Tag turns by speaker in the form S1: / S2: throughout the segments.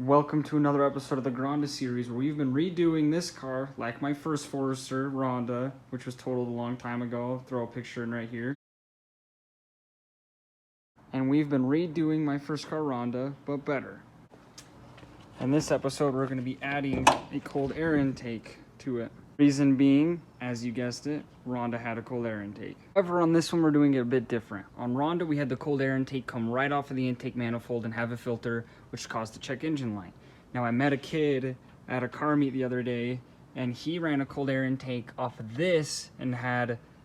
S1: Welcome to another episode of the Ronda series where we've been redoing this car like my first Forester, Ronda, which was totaled a long time ago. I'll throw a picture in right here. And we've been redoing my first car, Ronda, but better. In this episode, we're going to be adding a cold air intake to it. Reason being, as you guessed it, Ronda had a cold air intake. However, on this one, we're doing it a bit different. On Ronda, we had the cold air intake come right off of the intake manifold and have a filter, which caused the check engine light. Now, I met a kid at a car meet the other day, and he ran a cold air intake off of this and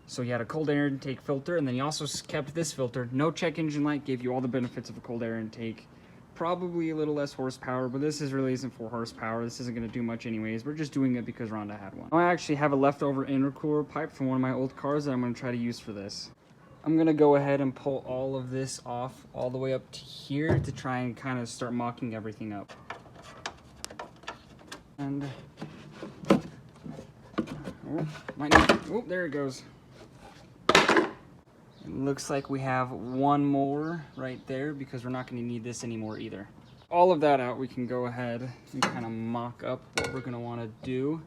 S1: so he had a cold air intake filter, and then he also kept this filter. No check engine light, gave you all the benefits of a cold air intake. Probably a little less horsepower, but this really isn't 4 horsepower. This isn't going to do much anyways. We're just doing it because Ronda had one. I actually have a leftover intercooler pipe from one of my old cars that I'm going to try to use for this. I'm going to go ahead and pull all of this off all the way up to here to try and kind of start mocking everything up. And there it goes. It looks like we have one more right there because we're not going to need this anymore either. All of that out, we can go ahead and kind of mock up what we're going to want to do.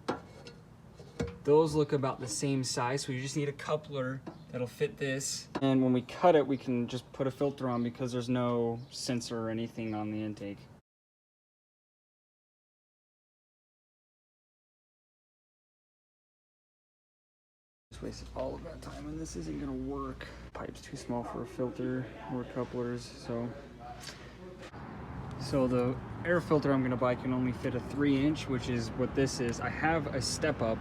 S1: Those look about the same size, so you just need a coupler that'll fit this. And when we cut it, we can just put a filter on because there's no sensor or anything on the intake. Wasted all of that time and this isn't gonna work. Pipe's too small for a filter or couplers, so the air filter I'm gonna buy can only fit a 3-inch, which is what this is. I have a step up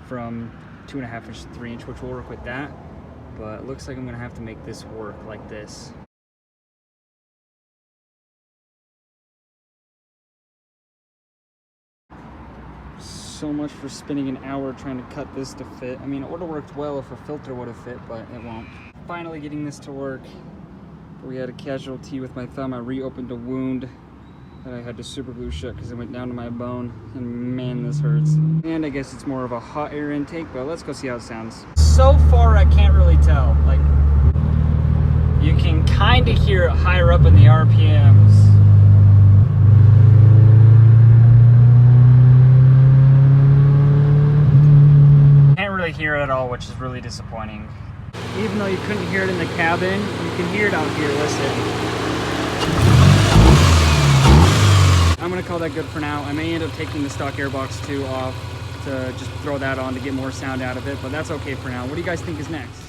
S1: from 2.5 inch to 3 inch, which will work with that, but it looks like I'm gonna have to make this work like this. So much for spending an hour trying to cut this to fit. I mean, it would have worked well if a filter would have fit, but it won't. Finally getting this to work. We had a casualty with my thumb. I reopened a wound that I had to super glue shut because it went down to my bone, and man, this hurts. And I guess it's more of a hot air intake, but let's go see how it sounds. So far, I can't really tell. Like, you can kind of hear it higher up in the RPMs. Hear it at all, which is really disappointing. Even though you couldn't hear it in the cabin, you can hear it out here. Listen. I'm gonna call that good for now. I may end up taking the stock airbox 2 off to just throw that on to get more sound out of it, but that's okay for now. What do you guys think is next?